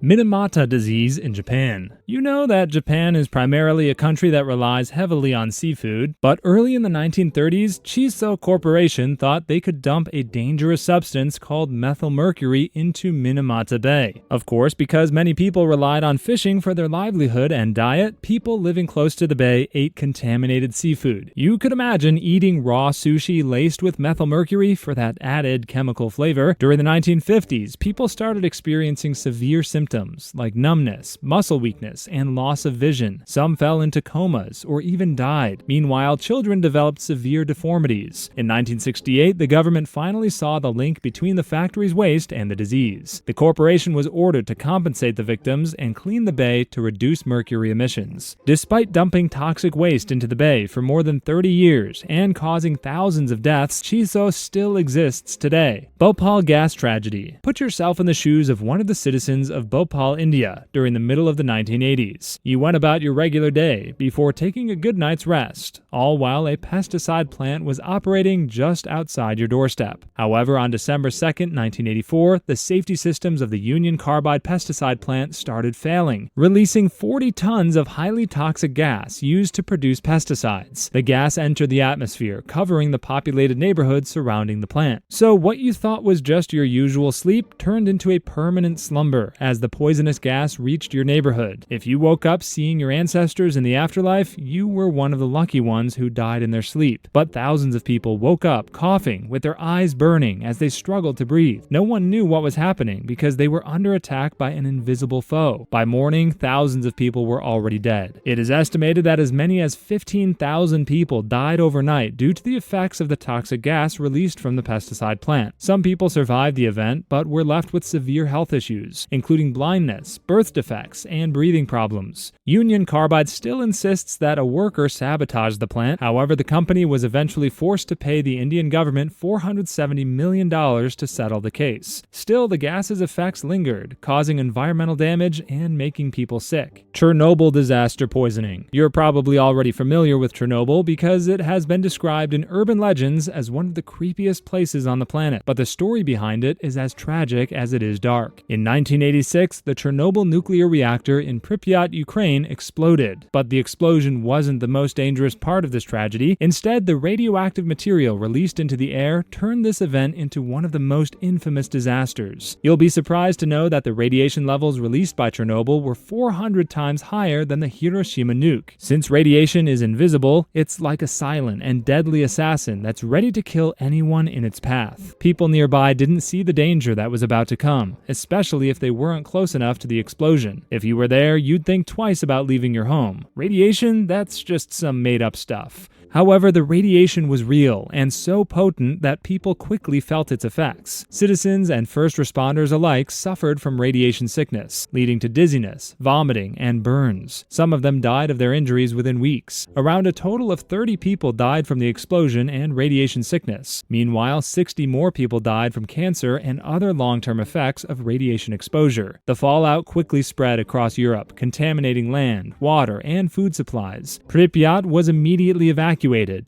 Minamata disease in Japan. You know that Japan is primarily a country that relies heavily on seafood, but early in the 1930s, Chiso Corporation thought they could dump a dangerous substance called methylmercury into Minamata Bay. Of course, because many people relied on fishing for their livelihood and diet, people living close to the bay ate contaminated seafood. You could imagine eating raw sushi laced with methylmercury for that added chemical flavor. During the 1950s, people started experiencing severe symptoms like numbness, muscle weakness, and loss of vision. Some fell into comas or even died. Meanwhile, children developed severe deformities. In 1968, the government finally saw the link between the factory's waste and the disease. The corporation was ordered to compensate the victims and clean the bay to reduce mercury emissions. Despite dumping toxic waste into the bay for more than 30 years and causing thousands of deaths, Chiso still exists today. Bhopal gas tragedy. Put yourself in the shoes of one of the citizens of Bhopal, India, during the middle of the 1980s. You went about your regular day before taking a good night's rest, all while a pesticide plant was operating just outside your doorstep. However, on December 2, 1984, the safety systems of the Union Carbide pesticide plant started failing, releasing 40 tons of highly toxic gas used to produce pesticides. The gas entered the atmosphere, covering the populated neighborhood surrounding the plant. So what you thought was just your usual sleep turned into a permanent slumber as the poisonous gas reached your neighborhood. If you woke up seeing your ancestors in the afterlife, you were one of the lucky ones who died in their sleep. But thousands of people woke up coughing, with their eyes burning as they struggled to breathe. No one knew what was happening because they were under attack by an invisible foe. By morning, thousands of people were already dead. It is estimated that as many as 15,000 people died overnight due to the effects of the toxic gas released from the pesticide plant. Some people survived the event, but were left with severe health issues, including blindness, birth defects, and breathing problems. Union Carbide still insists that a worker sabotaged the plant. However, the company was eventually forced to pay the Indian government $470 million to settle the case. Still, the gas's effects lingered, causing environmental damage and making people sick. Chernobyl disaster poisoning. You're probably already familiar with Chernobyl because it has been described in urban legends as one of the creepiest places on the planet, but the story behind it is as tragic as it is dark. In 1986, the Chernobyl nuclear reactor in Pripyat, Ukraine exploded. But the explosion wasn't the most dangerous part of this tragedy. Instead, the radioactive material released into the air turned this event into one of the most infamous disasters. You'll be surprised to know that the radiation levels released by Chernobyl were 400 times higher than the Hiroshima nuke. Since radiation is invisible, it's like a silent and deadly assassin that's ready to kill anyone in its path. People nearby didn't see the danger that was about to come, especially if they weren't close enough to the explosion. If you were there, you'd think twice about leaving your home. Radiation? That's just some made-up stuff. However, the radiation was real and so potent that people quickly felt its effects. Citizens and first responders alike suffered from radiation sickness, leading to dizziness, vomiting, and burns. Some of them died of their injuries within weeks. Around a total of 30 people died from the explosion and radiation sickness. Meanwhile, 60 more people died from cancer and other long-term effects of radiation exposure. The fallout quickly spread across Europe, contaminating land, water, and food supplies. Pripyat was immediately evacuated,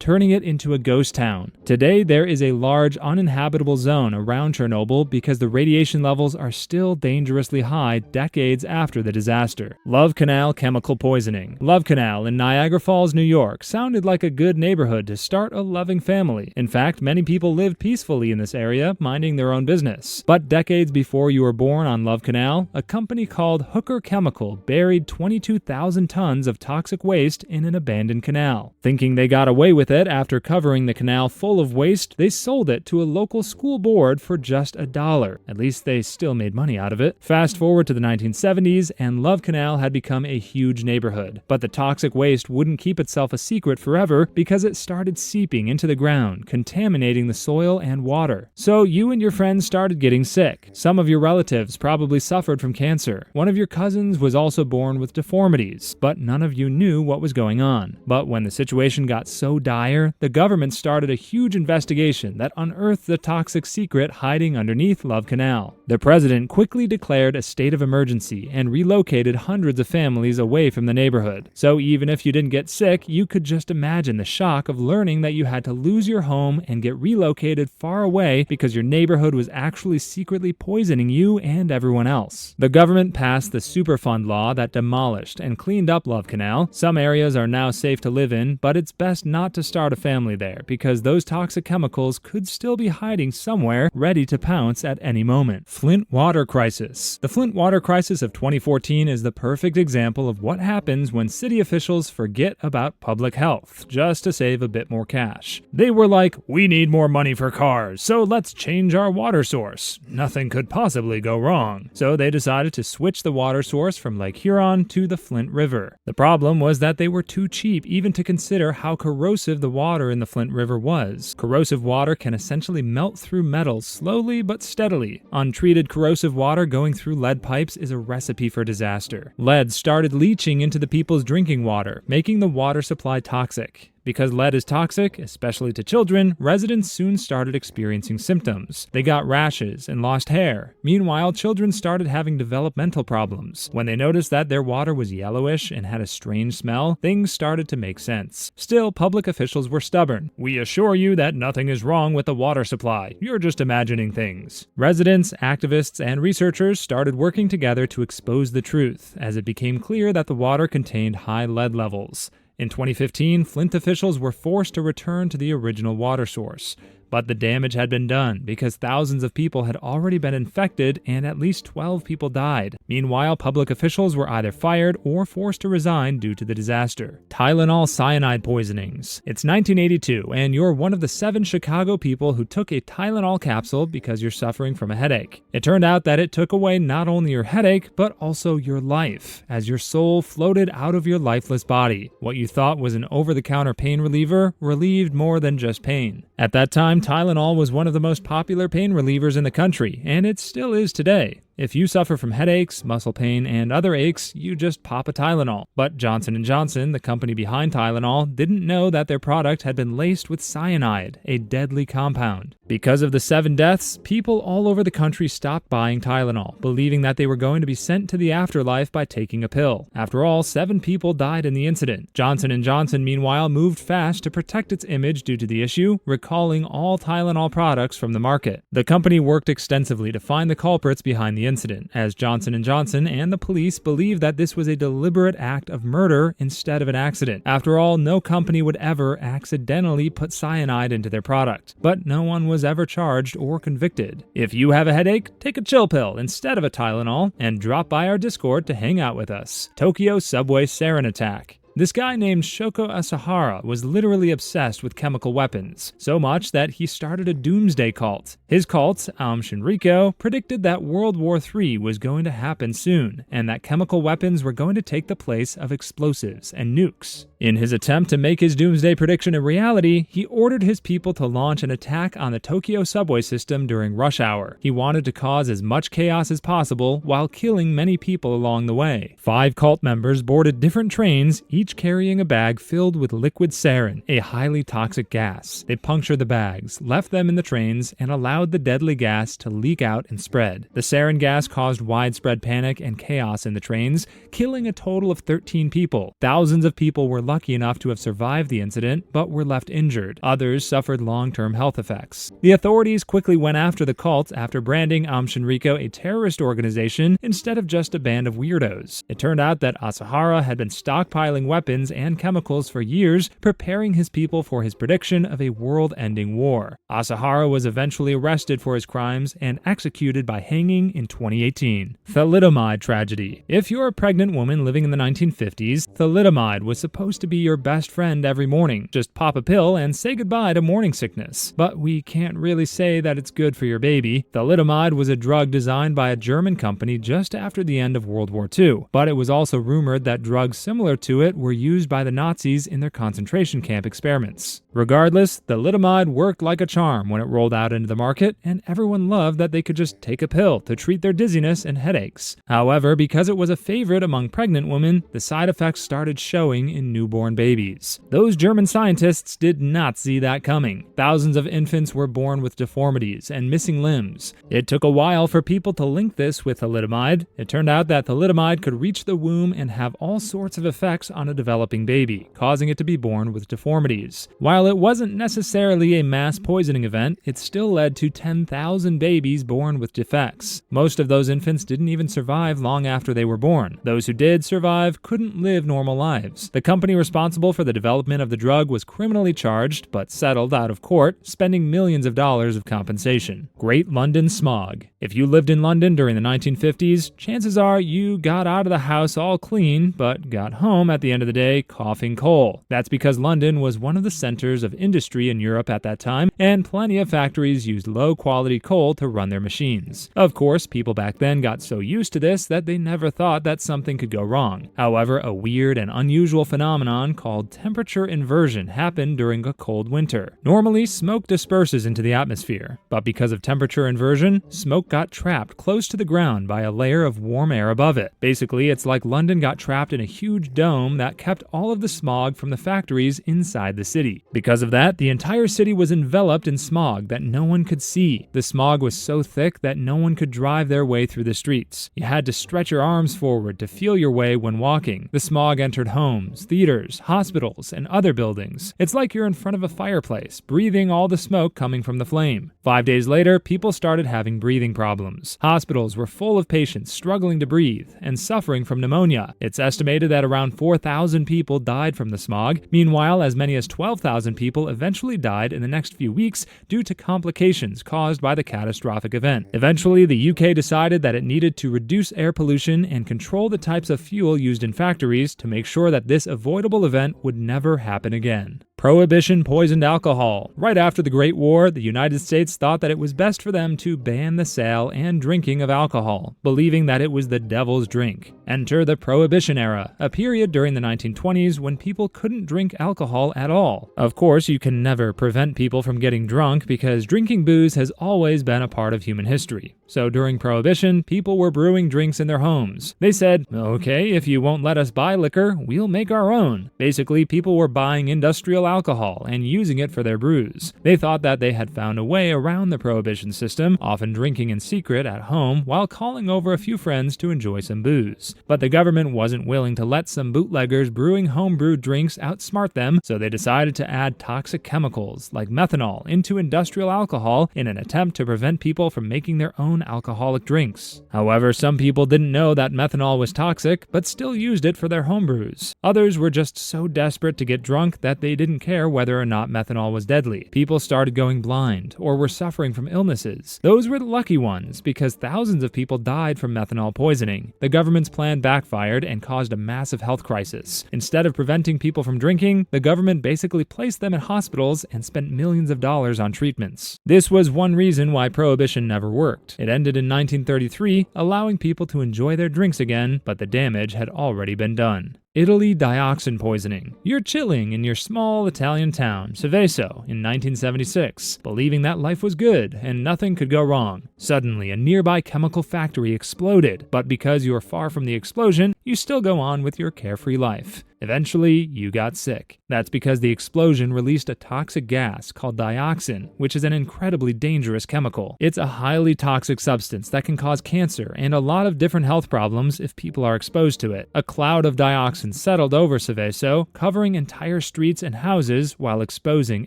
turning it into a ghost town. Today, there is a large uninhabitable zone around Chernobyl because the radiation levels are still dangerously high decades after the disaster. Love Canal chemical poisoning. Love Canal in Niagara Falls, New York sounded like a good neighborhood to start a loving family. In fact, many people lived peacefully in this area, minding their own business. But decades before you were born on Love Canal, a company called Hooker Chemical buried 22,000 tons of toxic waste in an abandoned canal. Thinking they got away with it after covering the canal full of waste, they sold it to a local school board for just $1. At least they still made money out of it. Fast forward to the 1970s, and Love Canal had become a huge neighborhood. But the toxic waste wouldn't keep itself a secret forever because it started seeping into the ground, contaminating the soil and water. So you and your friends started getting sick. Some of your relatives probably suffered from cancer. One of your cousins was also born with deformities, but none of you knew what was going on. But when the situation got got so dire, the government started a huge investigation that unearthed the toxic secret hiding underneath Love Canal. The president quickly declared a state of emergency and relocated hundreds of families away from the neighborhood. So even if you didn't get sick, you could just imagine the shock of learning that you had to lose your home and get relocated far away because your neighborhood was actually secretly poisoning you and everyone else. The government passed the Superfund law that demolished and cleaned up Love Canal. Some areas are now safe to live in, but it's best not to start a family there because those toxic chemicals could still be hiding somewhere, ready to pounce at any moment. Flint water crisis. The Flint water crisis of 2014 is the perfect example of what happens when city officials forget about public health just to save a bit more cash. They were like, we need more money for cars, so let's change our water source. Nothing could possibly go wrong. So they decided to switch the water source from Lake Huron to the Flint River. The problem was that they were too cheap even to consider how corrosive the water in the Flint River was. Corrosive water can essentially melt through metal slowly but steadily. Untreated corrosive water going through lead pipes is a recipe for disaster. Lead started leaching into the people's drinking water, making the water supply toxic. Because lead is toxic, especially to children, residents soon started experiencing symptoms. They got rashes and lost hair. Meanwhile, children started having developmental problems. When they noticed that their water was yellowish and had a strange smell, things started to make sense. Still, public officials were stubborn. We assure you that nothing is wrong with the water supply. You're just imagining things. Residents, activists, and researchers started working together to expose the truth, as it became clear that the water contained high lead levels. In 2015, Flint officials were forced to return to the original water source. But the damage had been done because thousands of people had already been infected and at least 12 people died. Meanwhile, public officials were either fired or forced to resign due to the disaster. Tylenol cyanide poisonings. It's 1982 and you're one of the 7 Chicago people who took a Tylenol capsule because you're suffering from a headache. It turned out that it took away not only your headache, but also your life, as your soul floated out of your lifeless body. What you thought was an over-the-counter pain reliever relieved more than just pain. At that time, Tylenol was one of the most popular pain relievers in the country, and it still is today. If you suffer from headaches, muscle pain, and other aches, you just pop a Tylenol. But Johnson & Johnson, the company behind Tylenol, didn't know that their product had been laced with cyanide, a deadly compound. Because of the 7 deaths, people all over the country stopped buying Tylenol, believing that they were going to be sent to the afterlife by taking a pill. After all, 7 people died in the incident. Johnson & Johnson, meanwhile, moved fast to protect its image due to the issue, recalling all Tylenol products from the market. The company worked extensively to find the culprits behind the incident, as Johnson & Johnson and the police believed that this was a deliberate act of murder instead of an accident. After all, no company would ever accidentally put cyanide into their product, but no one was ever charged or convicted. If you have a headache, take a chill pill instead of a Tylenol, and drop by our Discord to hang out with us. Tokyo subway sarin attack. This guy named Shoko Asahara was literally obsessed with chemical weapons, so much that he started a doomsday cult. His cult, Aum Shinrikyo, predicted that World War III was going to happen soon, and that chemical weapons were going to take the place of explosives and nukes. In his attempt to make his doomsday prediction a reality, he ordered his people to launch an attack on the Tokyo subway system during rush hour. He wanted to cause as much chaos as possible while killing many people along the way. 5 cult members boarded different trains, each carrying a bag filled with liquid sarin, a highly toxic gas. They punctured the bags, left them in the trains, and allowed the deadly gas to leak out and spread. The sarin gas caused widespread panic and chaos in the trains, killing a total of 13 people. Thousands of people were lucky enough to have survived the incident, but were left injured. Others suffered long-term health effects. The authorities quickly went after the cult after branding Aum Shinrikyo a terrorist organization instead of just a band of weirdos. It turned out that Asahara had been stockpiling weapons and chemicals for years, preparing his people for his prediction of a world-ending war. Asahara was eventually arrested for his crimes and executed by hanging in 2018. Thalidomide tragedy. If you're a pregnant woman living in the 1950s, thalidomide was supposed to be your best friend every morning. Just pop a pill and say goodbye to morning sickness. But we can't really say that it's good for your baby. Thalidomide was a drug designed by a German company just after the end of World War II, but it was also rumored that drugs similar to it were used by the Nazis in their concentration camp experiments. Regardless, thalidomide worked like a charm when it rolled out into the market, and everyone loved that they could just take a pill to treat their dizziness and headaches. However, because it was a favorite among pregnant women, the side effects started showing in new newborn babies. Those German scientists did not see that coming. Thousands of infants were born with deformities and missing limbs. It took a while for people to link this with thalidomide. It turned out that thalidomide could reach the womb and have all sorts of effects on a developing baby, causing it to be born with deformities. While it wasn't necessarily a mass poisoning event, it still led to 10,000 babies born with defects. Most of those infants didn't even survive long after they were born. Those who did survive couldn't live normal lives. The company responsible for the development of the drug was criminally charged, but settled out of court, spending millions of dollars of compensation. Great London Smog. If you lived in London during the 1950s, chances are you got out of the house all clean, but got home at the end of the day coughing coal. That's because London was one of the centers of industry in Europe at that time, and plenty of factories used low-quality coal to run their machines. Of course, people back then got so used to this that they never thought that something could go wrong. However, a weird and unusual phenomenon called temperature inversion happened during a cold winter. Normally, smoke disperses into the atmosphere, but because of temperature inversion, smoke got trapped close to the ground by a layer of warm air above it. Basically, it's like London got trapped in a huge dome that kept all of the smog from the factories inside the city. Because of that, the entire city was enveloped in smog that no one could see. The smog was so thick that no one could drive their way through the streets. You had to stretch your arms forward to feel your way when walking. The smog entered homes, theaters, hospitals, and other buildings. It's like you're in front of a fireplace, breathing all the smoke coming from the flame. 5 days later, people started having breathing problems. Hospitals were full of patients struggling to breathe and suffering from pneumonia. It's estimated that around 4,000 people died from the smog. Meanwhile, as many as 12,000 people eventually died in the next few weeks due to complications caused by the catastrophic event. Eventually, the UK decided that it needed to reduce air pollution and control the types of fuel used in factories to make sure that this avoidable event would never happen again. Prohibition poisoned alcohol. Right after the Great War, the United States thought that it was best for them to ban the sale and drinking of alcohol, believing that it was the devil's drink. Enter the Prohibition era, a period during the 1920s when people couldn't drink alcohol at all. Of course, you can never prevent people from getting drunk because drinking booze has always been a part of human history. So during Prohibition, people were brewing drinks in their homes. They said, okay, if you won't let us buy liquor, we'll make our own. Basically, people were buying industrial alcohol and using it for their brews. They thought that they had found a way around the Prohibition system, often drinking in secret at home while calling over a few friends to enjoy some booze. But the government wasn't willing to let some bootleggers brewing home-brewed drinks outsmart them, so they decided to add toxic chemicals like methanol into industrial alcohol in an attempt to prevent people from making their own alcoholic drinks. However, some people didn't know that methanol was toxic, but still used it for their homebrews. Others were just so desperate to get drunk that they didn't care whether or not methanol was deadly. People started going blind or were suffering from illnesses. Those were the lucky ones because thousands of people died from methanol poisoning. The government's plan backfired and caused a massive health crisis. Instead of preventing people from drinking, the government basically placed them in hospitals and spent millions of dollars on treatments. This was one reason why Prohibition never worked. It ended in 1933, allowing people to enjoy their drinks again, but the damage had already been done. Italy dioxin poisoning. You're chilling in your small Italian town, Seveso, in 1976, believing that life was good and nothing could go wrong. Suddenly, a nearby chemical factory exploded, but because you were far from the explosion, you still go on with your carefree life. Eventually, you got sick. That's because the explosion released a toxic gas called dioxin, which is an incredibly dangerous chemical. It's a highly toxic substance that can cause cancer and a lot of different health problems if people are exposed to it. A cloud of dioxin settled over Seveso, covering entire streets and houses while exposing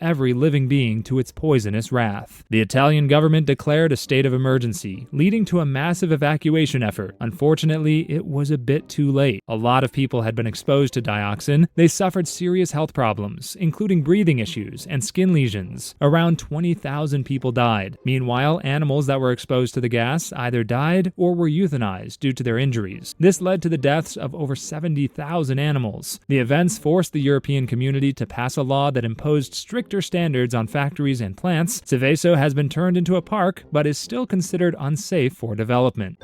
every living being to its poisonous wrath. The Italian government declared a state of emergency, leading to a massive evacuation effort. Unfortunately, it was a bit too late. A lot of people had been exposed to dioxin. They suffered serious health problems, including breathing issues and skin lesions. Around 20,000 people died. Meanwhile, animals that were exposed to the gas either died or were euthanized due to their injuries. This led to the deaths of over 70,000 animals. The events forced the European community to pass a law that imposed stricter standards on factories and plants. Seveso has been turned into a park, but is still considered unsafe for development.